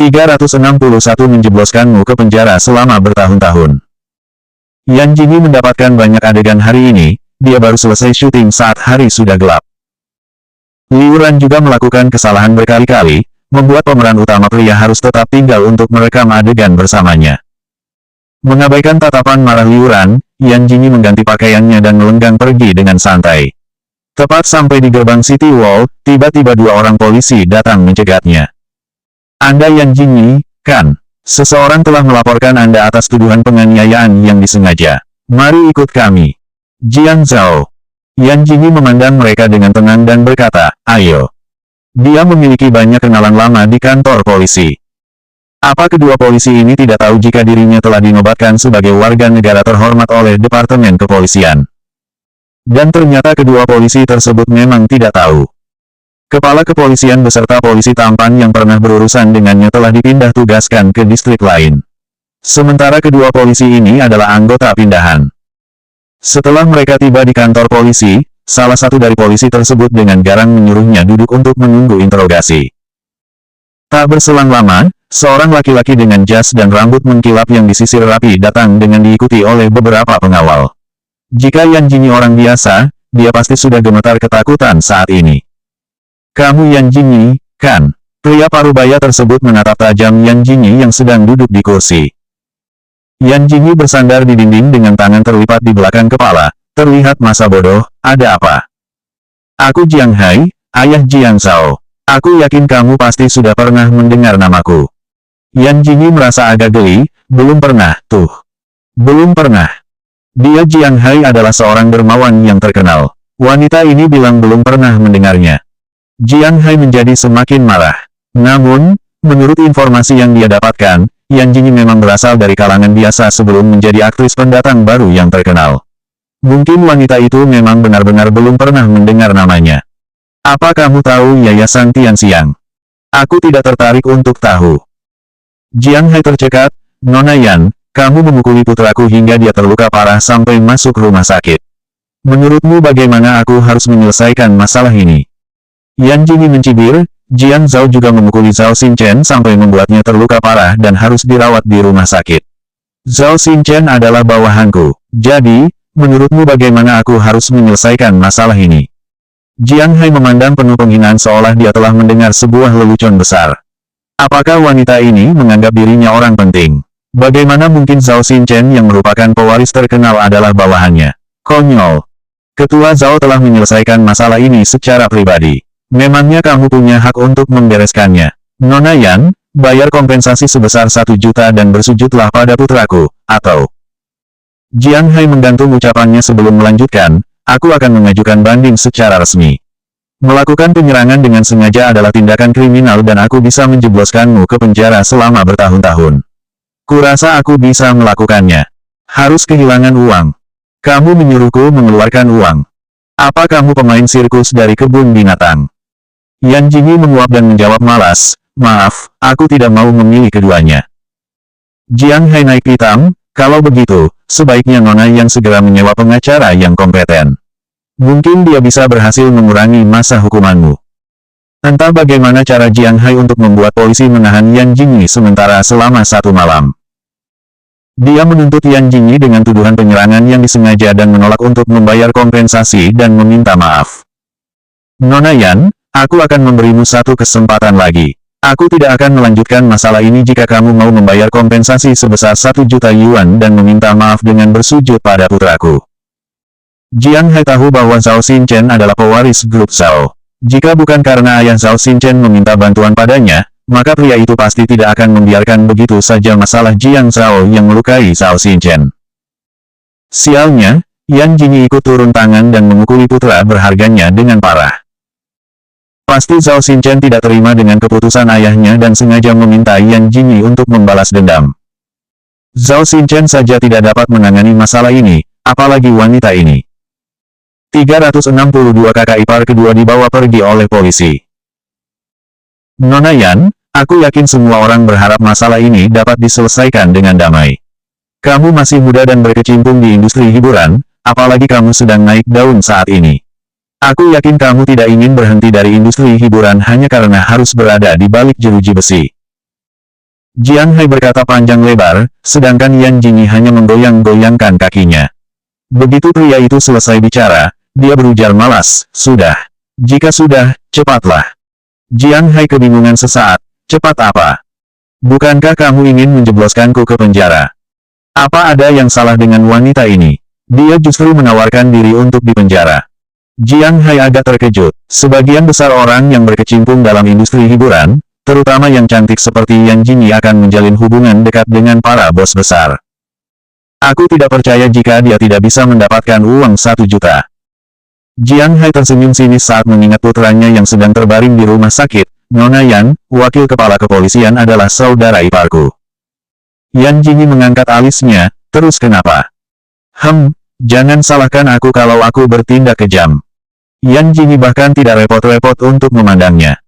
361 menjebloskanmu ke penjara selama bertahun-tahun. Yan Jingyi mendapatkan banyak adegan hari ini, dia baru selesai syuting saat hari sudah gelap. Liu Ran juga melakukan kesalahan berkali-kali, membuat pemeran utama pria harus tetap tinggal untuk merekam adegan bersamanya. Mengabaikan tatapan marah Liu Ran, Yan Jingyi mengganti pakaiannya dan melenggang pergi dengan santai. Tepat sampai di gerbang City Wall, tiba-tiba dua orang polisi datang mencegatnya. Anda Yan Jingyi, kan? Seseorang telah melaporkan Anda atas tuduhan penganiayaan yang disengaja. Mari ikut kami. Jiang Zhao. Yan Jingyi memandang mereka dengan tenang dan berkata, ayo. Dia memiliki banyak kenalan lama di kantor polisi. Apa kedua polisi ini tidak tahu jika dirinya telah dinobatkan sebagai warga negara terhormat oleh Departemen Kepolisian? Dan ternyata kedua polisi tersebut memang tidak tahu. Kepala kepolisian beserta polisi tampan yang pernah berurusan dengannya telah dipindah tugaskan ke distrik lain. Sementara kedua polisi ini adalah anggota pindahan. Setelah mereka tiba di kantor polisi, salah satu dari polisi tersebut dengan garang menyuruhnya duduk untuk menunggu interogasi. Tak berselang lama, seorang laki-laki dengan jas dan rambut mengkilap yang disisir rapi datang dengan diikuti oleh beberapa pengawal. Jika Yan Jingyi orang biasa, dia pasti sudah gemetar ketakutan saat ini. Kamu Yan Jingyi, kan? Pria parubaya tersebut menatap tajam Yan Jingyi yang sedang duduk di kursi. Yan Jingyi bersandar di dinding dengan tangan terlipat di belakang kepala, terlihat masa bodoh. Ada apa? Aku Jiang Hai, ayah Jiang Zhao. Aku yakin kamu pasti sudah pernah mendengar namaku. Yan Jingyi merasa agak geli, belum pernah, tuh. Belum pernah. Dia Jiang Hai adalah seorang dermawan yang terkenal. Wanita ini bilang belum pernah mendengarnya. Jiang Hai menjadi semakin marah. Namun, menurut informasi yang dia dapatkan, Yan Jingyi memang berasal dari kalangan biasa sebelum menjadi aktris pendatang baru yang terkenal. Mungkin wanita itu memang benar-benar belum pernah mendengar namanya. Apa kamu tahu Yayasan Tianxiang? Aku tidak tertarik untuk tahu. Jiang Hai tercekat, Nona Yan, kamu memukuli putraku hingga dia terluka parah sampai masuk rumah sakit. Menurutmu bagaimana aku harus menyelesaikan masalah ini? Yan Jingyi mencibir, Jiang Zhao juga memukuli Zhao Xinchen sampai membuatnya terluka parah dan harus dirawat di rumah sakit. Zhao Xinchen adalah bawahanku. Jadi, menurutmu bagaimana aku harus menyelesaikan masalah ini? Jiang Hai memandang penuh penghinaan seolah dia telah mendengar sebuah lelucon besar. Apakah wanita ini menganggap dirinya orang penting? Bagaimana mungkin Zhao Xinchen yang merupakan pewaris terkenal adalah bawahannya? Konyol. Ketua Zhao telah menyelesaikan masalah ini secara pribadi. Memangnya kamu punya hak untuk membereskannya? Nona Yan, bayar kompensasi sebesar 1 juta dan bersujudlah pada putraku, atau... Jiang Hai menggantung ucapannya sebelum melanjutkan, aku akan mengajukan banding secara resmi. Melakukan penyerangan dengan sengaja adalah tindakan kriminal dan aku bisa menjebloskanmu ke penjara selama bertahun-tahun. Kurasa aku bisa melakukannya. Harus kehilangan uang. Kamu menyuruhku mengeluarkan uang. Apa kamu pemain sirkus dari kebun binatang? Yan Jingyi menguap dan menjawab malas, maaf, aku tidak mau memilih keduanya. Jiang Hai naik pitam, kalau begitu, sebaiknya Nona yang segera menyewa pengacara yang kompeten. Mungkin dia bisa berhasil mengurangi masa hukumanmu. Entah bagaimana cara Jiang Hai untuk membuat polisi menahan Yan Jingyi sementara selama 1 malam. Dia menuntut Yan Jingyi dengan tuduhan penyerangan yang disengaja dan menolak untuk membayar kompensasi dan meminta maaf. Nona Yan, aku akan memberimu 1 kesempatan lagi. Aku tidak akan melanjutkan masalah ini jika kamu mau membayar kompensasi sebesar 1 juta yuan dan meminta maaf dengan bersujud pada putraku. Jiang Hai tahu bahwa Zhao Xinchen adalah pewaris grup Zhao. Jika bukan karena ayah Zhao Xinchen meminta bantuan padanya, maka pria itu pasti tidak akan membiarkan begitu saja masalah Jiang Zhao yang melukai Zhao Xinchen. Sialnya, Yan Jingyi ikut turun tangan dan memukuli putra berharganya dengan parah. Pasti Zhao Xinchen tidak terima dengan keputusan ayahnya dan sengaja meminta Yan Jingyi untuk membalas dendam. Zhao Xinchen saja tidak dapat menangani masalah ini, apalagi wanita ini. 362 kakak ipar kedua dibawa pergi oleh polisi. Nona Yan, aku yakin semua orang berharap masalah ini dapat diselesaikan dengan damai. Kamu masih muda dan berkecimpung di industri hiburan, apalagi kamu sedang naik daun saat ini. Aku yakin kamu tidak ingin berhenti dari industri hiburan hanya karena harus berada di balik jeruji besi. Jiang Hai berkata panjang lebar, sedangkan Yan Jingyi hanya menggoyang-goyangkan kakinya. Begitu pria itu selesai bicara, dia berujar malas, sudah. Jika sudah, cepatlah. Jiang Hai kebingungan sesaat, cepat apa? Bukankah kamu ingin menjebloskanku ke penjara? Apa ada yang salah dengan wanita ini? Dia justru menawarkan diri untuk dipenjara. Jiang Hai agak terkejut. Sebagian besar orang yang berkecimpung dalam industri hiburan, terutama yang cantik seperti Yan Jingyi akan menjalin hubungan dekat dengan para bos besar. Aku tidak percaya jika dia tidak bisa mendapatkan uang 1 juta. Jiang Hai tersenyum sinis saat mengingat putranya yang sedang terbaring di rumah sakit. Nona Yan, wakil kepala kepolisian adalah saudara iparku. Yan Jingyi mengangkat alisnya, terus kenapa? Jangan salahkan aku kalau aku bertindak kejam. Yan Jingyi bahkan tidak repot-repot untuk memandangnya.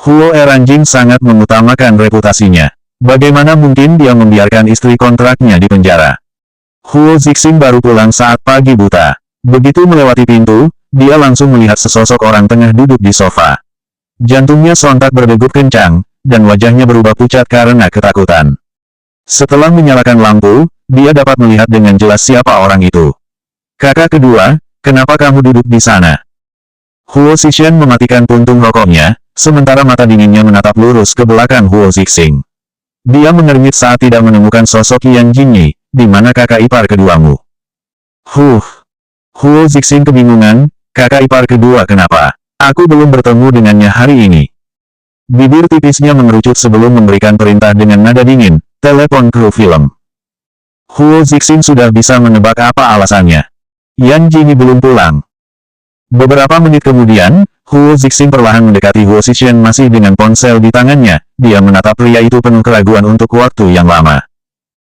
Huo Eranjing sangat mengutamakan reputasinya. Bagaimana mungkin dia membiarkan istri kontraknya di penjara? Huo Zixing baru pulang saat pagi buta. Begitu melewati pintu, dia langsung melihat sesosok orang tengah duduk di sofa. Jantungnya sontak berdegup kencang, dan wajahnya berubah pucat karena ketakutan. Setelah menyalakan lampu, dia dapat melihat dengan jelas siapa orang itu. Kakak kedua, kenapa kamu duduk di sana? Huo Zixing mematikan puntung rokoknya, sementara mata dinginnya menatap lurus ke belakang Huo Zixing. Dia mengernyit saat tidak menemukan sosok Yan Jingyi, di mana kakak ipar keduamu. Huo Zixing kebingungan, kakak ipar kedua kenapa? Aku belum bertemu dengannya hari ini. Bibir tipisnya mengerucut sebelum memberikan perintah dengan nada dingin, telepon kru film. Huo Zixing sudah bisa menebak apa alasannya. Yan Jingyi belum pulang. Beberapa menit kemudian, Huo Zixing perlahan mendekati Huo Zixing masih dengan ponsel di tangannya. Dia menatap pria itu penuh keraguan untuk waktu yang lama.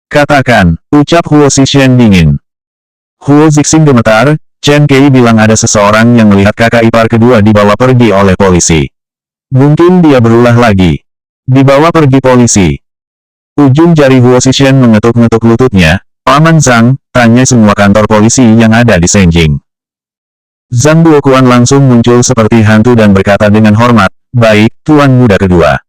Katakan, ucap Huo Zixing dingin. Huo Zixing gemetar, Chen Kei bilang ada seseorang yang melihat kakak ipar kedua dibawa pergi oleh polisi. Mungkin dia berulah lagi. Dibawa pergi polisi. Ujung jari Huo Zixing mengetuk-ngetuk lututnya. Paman Zhang, tanya semua kantor polisi yang ada di Senjing. Zhang Duokuan langsung muncul seperti hantu dan berkata dengan hormat, baik, tuan muda kedua.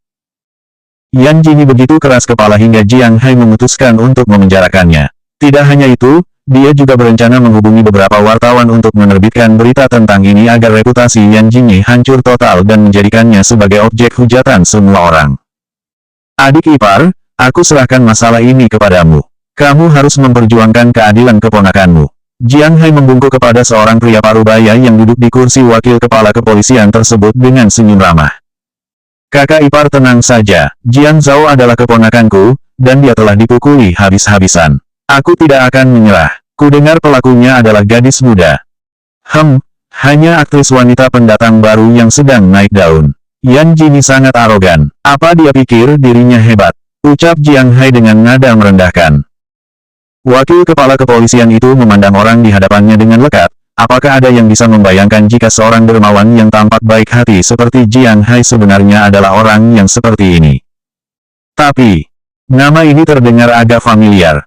Yan Jingyi begitu keras kepala hingga Jiang Hai memutuskan untuk memenjarakannya. Tidak hanya itu, dia juga berencana menghubungi beberapa wartawan untuk menerbitkan berita tentang ini agar reputasi Yan Jingyi hancur total dan menjadikannya sebagai objek hujatan semua orang. Adik ipar, aku serahkan masalah ini kepadamu. Kamu harus memperjuangkan keadilan keponakanmu. Jiang Hai membungkuk kepada seorang pria parubaya yang duduk di kursi wakil kepala kepolisian tersebut dengan senyum ramah. Kakak ipar tenang saja, Jiang Zhao adalah keponakanku, dan dia telah dipukuli habis-habisan. Aku tidak akan menyerah. Kudengar pelakunya adalah gadis muda. Hanya aktris wanita pendatang baru yang sedang naik daun. Yan Jingyi sangat arogan. Apa dia pikir dirinya hebat? Ucap Jiang Hai dengan nada merendahkan. Wakil kepala kepolisian itu memandang orang di hadapannya dengan lekat. Apakah ada yang bisa membayangkan jika seorang dermawan yang tampak baik hati seperti Jiang Hai sebenarnya adalah orang yang seperti ini? Tapi, nama ini terdengar agak familiar.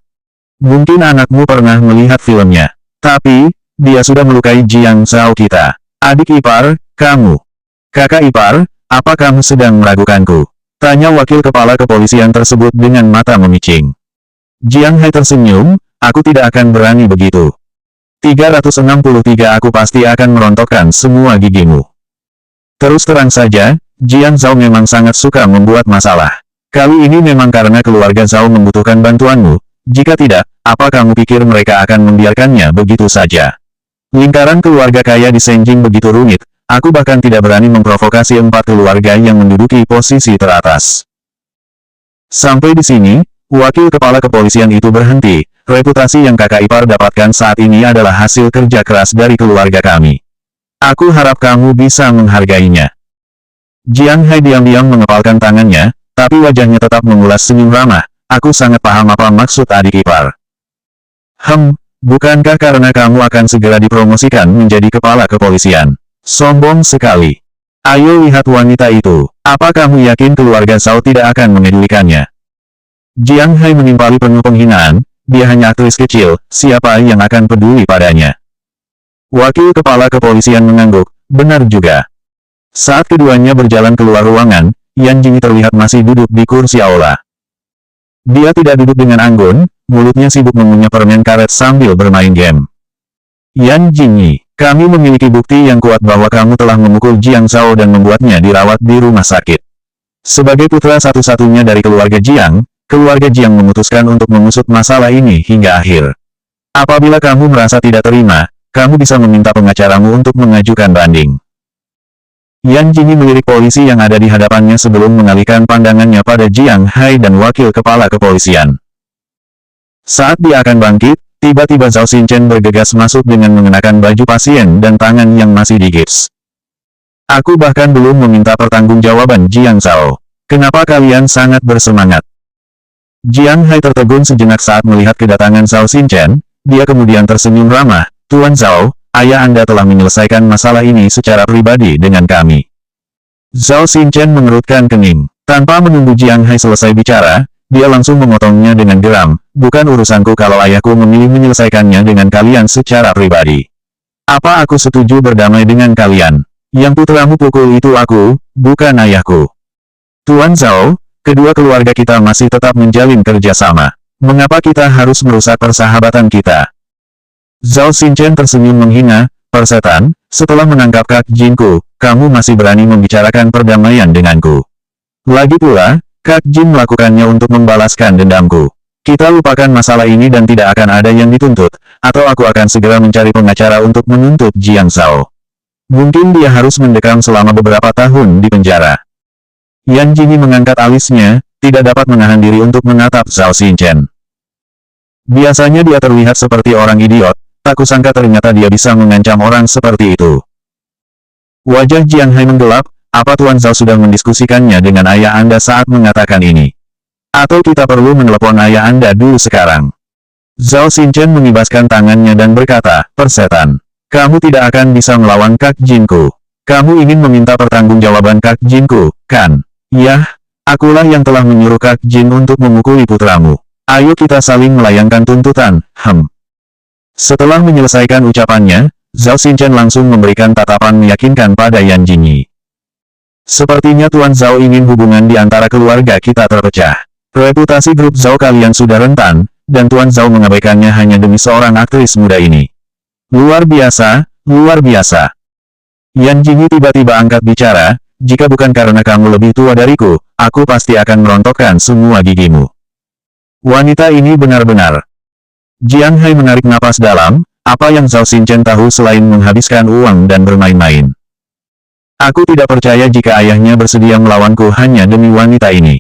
Mungkin anakmu pernah melihat filmnya. Tapi, dia sudah melukai Jiang Zhao kita. Adik ipar, kamu. Kakak ipar, apa kamu sedang meragukanku? Tanya wakil kepala kepolisian tersebut dengan mata memicing. Jiang Hai tersenyum, aku tidak akan berani begitu. 363 aku pasti akan merontokkan semua gigimu. Terus terang saja, Jiang Zhao memang sangat suka membuat masalah. Kali ini memang karena keluarga Zhao membutuhkan bantuanmu. Jika tidak, apa kamu pikir mereka akan membiarkannya begitu saja? Lingkaran keluarga kaya di Senjing begitu rumit, aku bahkan tidak berani memprovokasi 4 keluarga yang menduduki posisi teratas. Sampai di sini, wakil kepala kepolisian itu berhenti. Reputasi yang kakak ipar dapatkan saat ini adalah hasil kerja keras dari keluarga kami. Aku harap kamu bisa menghargainya. Jiang Hai diam-diam mengepalkan tangannya, tapi wajahnya tetap mengulas senyum ramah. Aku sangat paham apa maksud adik ipar. Bukankah karena kamu akan segera dipromosikan menjadi kepala kepolisian? Sombong sekali. Ayo lihat wanita itu. Apa kamu yakin keluarga Zhao tidak akan mengedulikannya? Jiang Hai menimpali penuh penghinaan, dia hanya aktris kecil, siapa yang akan peduli padanya? Wakil kepala kepolisian mengangguk, benar juga. Saat keduanya berjalan keluar ruangan, Yan Jingyi terlihat masih duduk di kursi aula. Dia tidak duduk dengan anggun, mulutnya sibuk mengunyah permen karet sambil bermain game. Yan Jingyi, kami memiliki bukti yang kuat bahwa kamu telah memukul Jiang Zhao dan membuatnya dirawat di rumah sakit. Sebagai putra satu-satunya dari keluarga Jiang memutuskan untuk mengusut masalah ini hingga akhir. Apabila kamu merasa tidak terima, kamu bisa meminta pengacaramu untuk mengajukan banding. Yan Jingyi melirik polisi yang ada di hadapannya sebelum mengalihkan pandangannya pada Jiang Hai dan wakil kepala kepolisian. Saat dia akan bangkit, tiba-tiba Zhao Xinchen bergegas masuk dengan mengenakan baju pasien dan tangan yang masih digips. Aku bahkan belum meminta pertanggungjawaban Jiang Zhao. Kenapa kalian sangat bersemangat? Jiang Hai tertegun sejenak saat melihat kedatangan Zhao Xinchen. Dia kemudian tersenyum ramah. Tuan Zhao, ayah Anda telah menyelesaikan masalah ini secara pribadi dengan kami. Zhao Xinchen mengerutkan kening. Tanpa menunggu Jiang Hai selesai bicara, dia langsung memotongnya dengan geram. Bukan urusanku kalau ayahku memilih menyelesaikannya dengan kalian secara pribadi. Apa aku setuju berdamai dengan kalian? Yang putramu pukul itu aku, bukan ayahku. Tuan Zhao, kedua keluarga kita masih tetap menjalin kerjasama. Mengapa kita harus merusak persahabatan kita? Zhao Xinchen tersenyum menghina. Persetan, setelah menangkap Kak Jinku, kamu masih berani membicarakan perdamaian denganku. Lagi pula, Kak Jin melakukannya untuk membalaskan dendamku. Kita lupakan masalah ini dan tidak akan ada yang dituntut, atau aku akan segera mencari pengacara untuk menuntut Jiang Zhao. Mungkin dia harus mendekam selama beberapa tahun di penjara. Yan Jingyi mengangkat alisnya, tidak dapat menahan diri untuk menatap Zhao Xinchen. Biasanya dia terlihat seperti orang idiot, tak kusangka ternyata dia bisa mengancam orang seperti itu. Wajah Jiang Hai menggelap. Apa Tuan Zhao sudah mendiskusikannya dengan ayah Anda saat mengatakan ini? Atau kita perlu menelepon ayah Anda dulu sekarang? Zhao Xinchen mengibaskan tangannya dan berkata, persetan. Kamu tidak akan bisa melawan Kak Jinku. Kamu ingin meminta pertanggungjawaban Kak Jinku, kan? Yah, akulah yang telah menyuruh Kak Jin untuk memukuli putramu. Ayo kita saling melayangkan tuntutan, Setelah menyelesaikan ucapannya, Zhao Xinchen langsung memberikan tatapan meyakinkan pada Yan Jingyi. Sepertinya Tuan Zhao ingin hubungan di antara keluarga kita terpecah. Reputasi grup Zhao kalian sudah rentan, dan Tuan Zhao mengabaikannya hanya demi seorang aktris muda ini. Luar biasa, luar biasa. Yan Jingyi tiba-tiba angkat bicara, jika bukan karena kamu lebih tua dariku, aku pasti akan merontokkan semua gigimu. Wanita ini benar-benar. Jiang Hai menarik napas dalam, apa yang Zhao Xinchen tahu selain menghabiskan uang dan bermain-main. Aku tidak percaya jika ayahnya bersedia melawanku hanya demi wanita ini.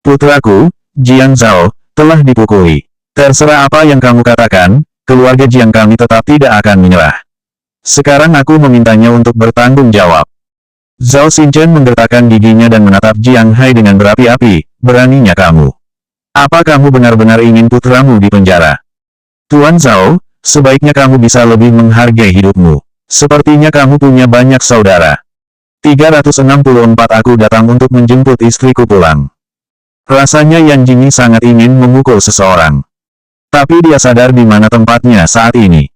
Putraku, Jiang Zhao, telah dipukuli. Terserah apa yang kamu katakan, keluarga Jiang kami tetap tidak akan menyerah. Sekarang aku memintanya untuk bertanggung jawab. Zhao Xinchen menggertakkan giginya dan menatap Jiang Hai dengan berapi-api, beraninya kamu. Apa kamu benar-benar ingin putramu di penjara? Tuan Zhao, sebaiknya kamu bisa lebih menghargai hidupmu. Sepertinya kamu punya banyak saudara. 364 Aku datang untuk menjemput istriku pulang. Rasanya Yan Jingyi sangat ingin memukul seseorang. Tapi dia sadar di mana tempatnya saat ini.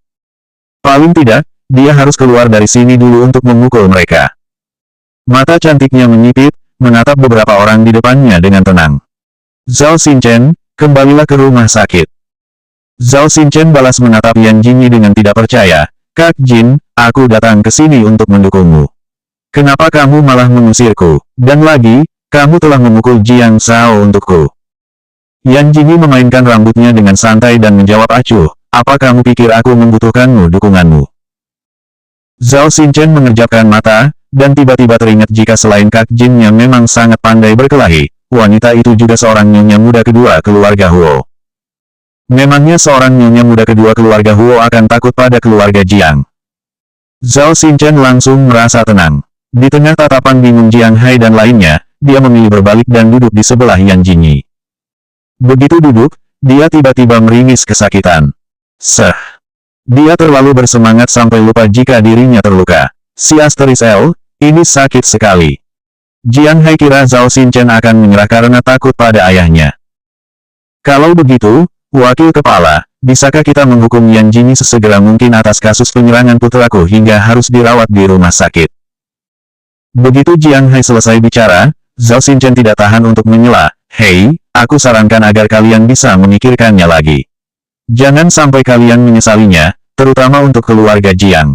Paling tidak, dia harus keluar dari sini dulu untuk memukul mereka. Mata cantiknya menyipit, menatap beberapa orang di depannya dengan tenang. Zhao Xinchen, kembalilah ke rumah sakit. Zhao Xinchen balas menatap Yan Jingyi dengan tidak percaya. Kak Jin, aku datang ke sini untuk mendukungmu. Kenapa kamu malah mengusirku? Dan lagi, kamu telah memukul Jiang Zhao untukku. Yan Jingyi memainkan rambutnya dengan santai dan menjawab acuh. Apa kamu pikir aku membutuhkanmu dukunganmu? Zhao Xinchen mengerjapkan mata, dan tiba-tiba teringat jika selain Kak Jinnya memang sangat pandai berkelahi, wanita itu juga seorang nyonya muda kedua keluarga Huo. Memangnya seorang nyonya muda kedua keluarga Huo akan takut pada keluarga Jiang? Zhao Xinchen langsung merasa tenang. Di tengah tatapan bingung Jiang Hai dan lainnya, dia memilih berbalik dan duduk di sebelah Yan Jingyi. Begitu duduk, dia tiba-tiba meringis kesakitan. Dia terlalu bersemangat sampai lupa jika dirinya terluka. Si asteris L, ini sakit sekali. Jiang Hai kira Zhao Xinchen akan menyerah karena takut pada ayahnya. Kalau begitu, wakil kepala, bisakah kita menghukum Yan Jingyi sesegera mungkin atas kasus penyerangan putraku hingga harus dirawat di rumah sakit? Begitu Jiang Hai selesai bicara, Zhao Xinchen tidak tahan untuk menyela, Hei, aku sarankan agar kalian bisa memikirkannya lagi. Jangan sampai kalian menyesalinya, terutama untuk keluarga Jiang.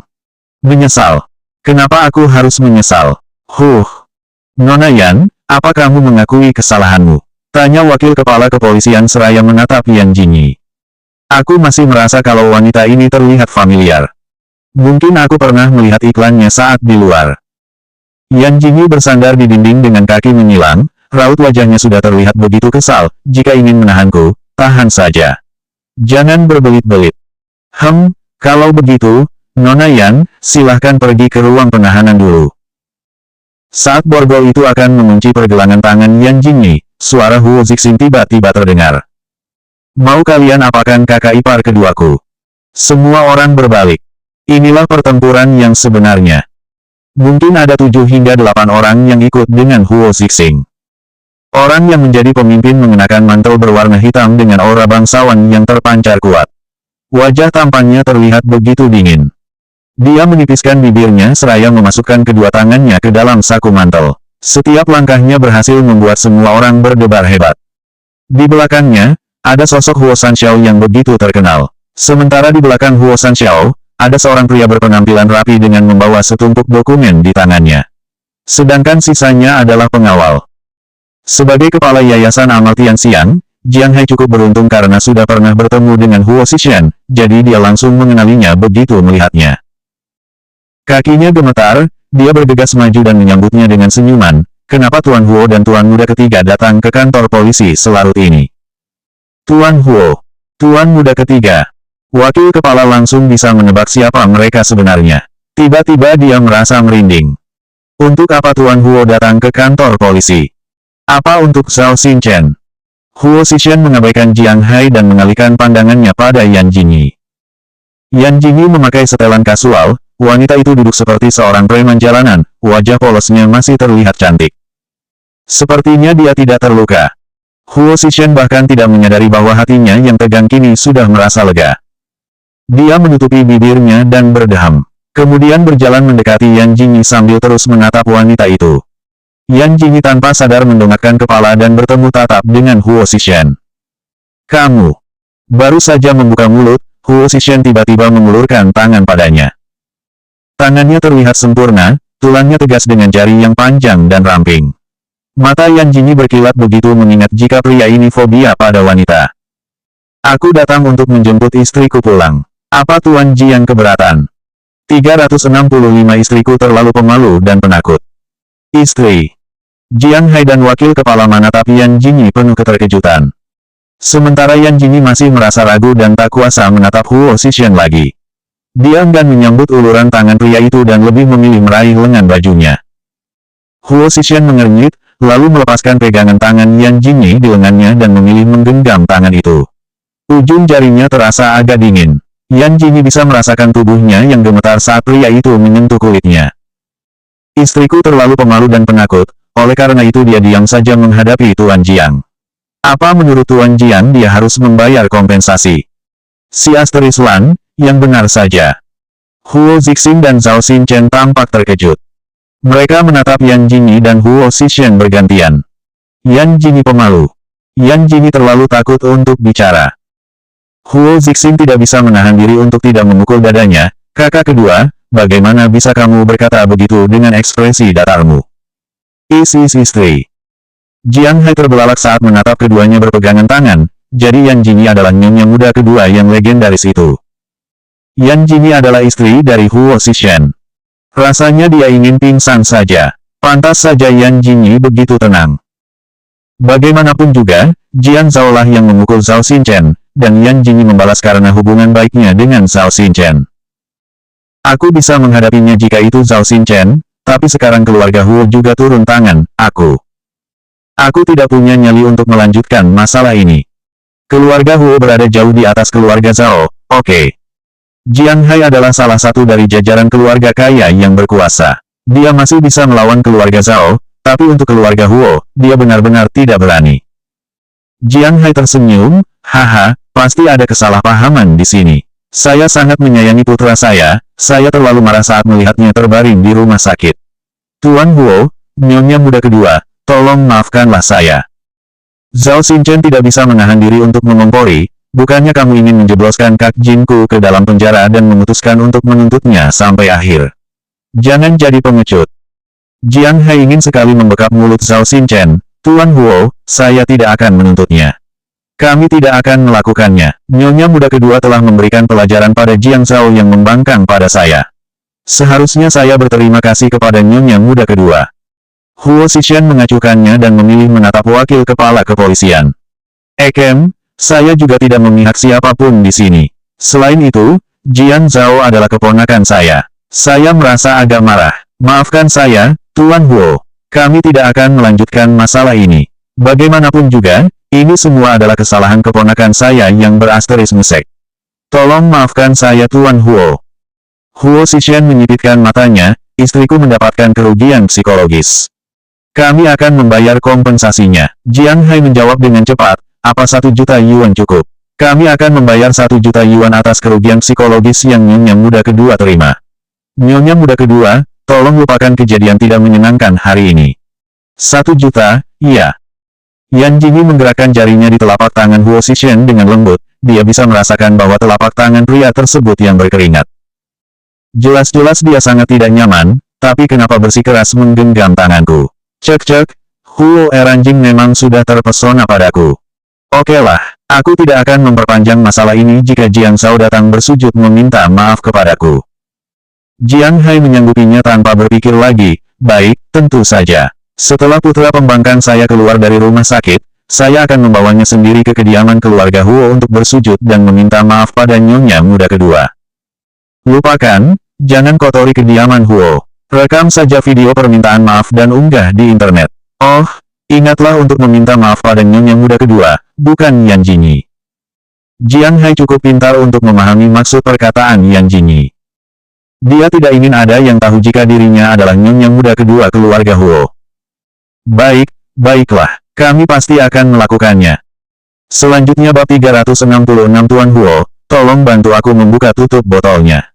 Menyesal? Kenapa aku harus menyesal? Nona Yan, apa kamu mengakui kesalahanmu? Tanya wakil kepala kepolisian seraya menatap Yan Jingyi. Aku masih merasa kalau wanita ini terlihat familiar. Mungkin aku pernah melihat iklannya saat di luar. Yan Jingyi bersandar di dinding dengan kaki menyilang, raut wajahnya sudah terlihat begitu kesal. Jika ingin menahanku, tahan saja. Jangan berbelit-belit. Kalau begitu, Nona Yan, silahkan pergi ke ruang penahanan dulu. Saat borgol itu akan mengunci pergelangan tangan Yan Jingyi, suara Huo Zixing tiba-tiba terdengar. Mau kalian apakan kakak ipar keduaku? Semua orang berbalik. Inilah pertempuran yang sebenarnya. Mungkin ada 7 hingga 8 orang yang ikut dengan Huo Zixing. Orang yang menjadi pemimpin mengenakan mantel berwarna hitam dengan aura bangsawan yang terpancar kuat. Wajah tampannya terlihat begitu dingin. Dia menipiskan bibirnya seraya memasukkan kedua tangannya ke dalam saku mantel. Setiap langkahnya berhasil membuat semua orang berdebar hebat. Di belakangnya, ada sosok Huo Sanxiao yang begitu terkenal. Sementara di belakang Huo Sanxiao, ada seorang pria berpenampilan rapi dengan membawa setumpuk dokumen di tangannya. Sedangkan sisanya adalah pengawal. Sebagai kepala Yayasan Amal Tianxiang, Jiang Hai cukup beruntung karena sudah pernah bertemu dengan Huo Zixing, jadi dia langsung mengenalinya begitu melihatnya. Kakinya gemetar, dia bergegas maju dan menyambutnya dengan senyuman. Kenapa Tuan Huo dan Tuan Muda ketiga datang ke kantor polisi selarut ini? Tuan Huo, Tuan Muda ketiga. Wakil kepala langsung bisa menebak siapa mereka sebenarnya. Tiba-tiba dia merasa merinding. Untuk apa Tuan Huo datang ke kantor polisi? Apa untuk Zhao Xinchen? Huo Zixing mengabaikan Jiang Hai dan mengalihkan pandangannya pada Yan Jingyi. Yan Jingyi memakai setelan kasual. Wanita itu duduk seperti seorang preman jalanan, wajah polosnya masih terlihat cantik. Sepertinya dia tidak terluka. Huo Zixing bahkan tidak menyadari bahwa hatinya yang tegang kini sudah merasa lega. Dia menutupi bibirnya dan berdeham. Kemudian berjalan mendekati Yan Jingyi sambil terus menatap wanita itu. Yan Jingyi tanpa sadar mendongakkan kepala dan bertemu tatap dengan Huo Zixing. Kamu. Baru saja membuka mulut, Huo Zixing tiba-tiba mengulurkan tangan padanya. Tangannya terlihat sempurna, tulangnya tegas dengan jari yang panjang dan ramping. Mata Yan Jingyi berkilat begitu mengingat jika pria ini fobia pada wanita. Aku datang untuk menjemput istriku pulang. Apa Tuan Jiang keberatan? 365 istriku terlalu pemalu dan penakut. Istri. Jiang Hai dan wakil kepala menatap Yan Jingyi penuh keterkejutan. Sementara Yan Jingyi masih merasa ragu dan tak kuasa menatap Huo Zixing lagi. Dia enggan menyambut uluran tangan pria itu dan lebih memilih meraih lengan bajunya. Huo Zixing mengernyit, lalu melepaskan pegangan tangan Yan Jingyi di lengannya dan memilih menggenggam tangan itu. Ujung jarinya terasa agak dingin. Yan Jingyi bisa merasakan tubuhnya yang gemetar saat pria itu menyentuh kulitnya. Istriku terlalu pemalu dan penakut, oleh karena itu dia diam saja menghadapi Tuan Jiang. Apa menurut Tuan Jiang dia harus membayar kompensasi? Si Asteris Lan, yang benar saja. Huo Zixing dan Zhao Xinchen tampak terkejut. Mereka menatap Yan Jingyi dan Huo Zixing bergantian. Yan Jingyi pemalu. Yan Jingyi terlalu takut untuk bicara. Huo Zixing tidak bisa menahan diri untuk tidak memukul dadanya. Kakak kedua, bagaimana bisa kamu berkata begitu dengan ekspresi datarmu? Istri. Jiang Hai terbelalak saat menatap keduanya berpegangan tangan. Jadi Yan Jingyi adalah nyonya muda kedua yang legendaris itu. Yan Jingyi adalah istri dari Huo Zixing. Rasanya dia ingin pingsan saja. Pantas saja Yan Jingyi begitu tenang. Bagaimanapun juga, Jiang Zhao lah yang memukul Zhao Xinchen, dan Yan Jingyi membalas karena hubungan baiknya dengan Zhao Xinchen. Aku bisa menghadapinya jika itu Zhao Xinchen, tapi sekarang keluarga Huo juga turun tangan, aku tidak punya nyali untuk melanjutkan masalah ini. Keluarga Huo berada jauh di atas keluarga Zhao, oke. Jiang Hai adalah salah satu dari jajaran keluarga kaya yang berkuasa. Dia masih bisa melawan keluarga Zhao, tapi untuk keluarga Huo, dia benar-benar tidak berani. Jiang Hai tersenyum, haha, pasti ada kesalahpahaman di sini. Saya sangat menyayangi putra saya terlalu marah saat melihatnya terbaring di rumah sakit. Tuan Huo, nyonya muda kedua, tolong maafkanlah saya. Zhao Xinchen tidak bisa menahan diri untuk mengompori, bukannya kamu ingin menjebloskan Kak Jinku ke dalam penjara dan memutuskan untuk menuntutnya sampai akhir. Jangan jadi pengecut. Jiang Hai ingin sekali membekap mulut Zhao Xinchen. Tuan Huo, saya tidak akan menuntutnya. Kami tidak akan melakukannya. Nyonya muda kedua telah memberikan pelajaran pada Jiang Zhao yang membangkang pada saya. Seharusnya saya berterima kasih kepada Nyonya muda kedua. Huo Xishan mengacuhkannya dan memilih menatap wakil kepala kepolisian. Saya juga tidak memihak siapapun di sini. Selain itu, Jiang Zhao adalah keponakan saya. Saya merasa agak marah. Maafkan saya, Tuan Huo. Kami tidak akan melanjutkan masalah ini. Bagaimanapun juga, ini semua adalah kesalahan keponakan saya yang berasterisme sek. Tolong maafkan saya Tuan Huo. Huo Xishan menyipitkan matanya, istriku mendapatkan kerugian psikologis. Kami akan membayar kompensasinya. Jiang Hai menjawab dengan cepat, apa 1 juta yuan cukup? Kami akan membayar 1 juta yuan atas kerugian psikologis yang Nyonya muda kedua terima. Nyonya muda kedua, tolong lupakan kejadian tidak menyenangkan hari ini. 1 juta, iya. Yan Jingyi menggerakkan jarinya di telapak tangan Huo Xishan dengan lembut, dia bisa merasakan bahwa telapak tangan pria tersebut yang berkeringat. Jelas-jelas dia sangat tidak nyaman, tapi kenapa bersikeras menggenggam tanganku? Cek, Huo Eranjing memang sudah terpesona padaku. Okelah, aku tidak akan memperpanjang masalah ini jika Jiang Zhao datang bersujud meminta maaf kepadaku. Jiang Hai menyanggupinya tanpa berpikir lagi, baik, tentu saja. Setelah putra pembangkang saya keluar dari rumah sakit, saya akan membawanya sendiri ke kediaman keluarga Huo untuk bersujud dan meminta maaf pada Nyonya muda kedua. Lupakan, jangan kotori kediaman Huo. Rekam saja video permintaan maaf dan unggah di internet. Oh, ingatlah untuk meminta maaf pada Nyonya muda kedua, bukan Yan Jingyi. Jiang Hai cukup pintar untuk memahami maksud perkataan Yan Jingyi. Dia tidak ingin ada yang tahu jika dirinya adalah Nyonya muda kedua keluarga Huo. Baiklah, kami pasti akan melakukannya. Selanjutnya bab 366 Tuan Huo, tolong bantu aku membuka tutup botolnya.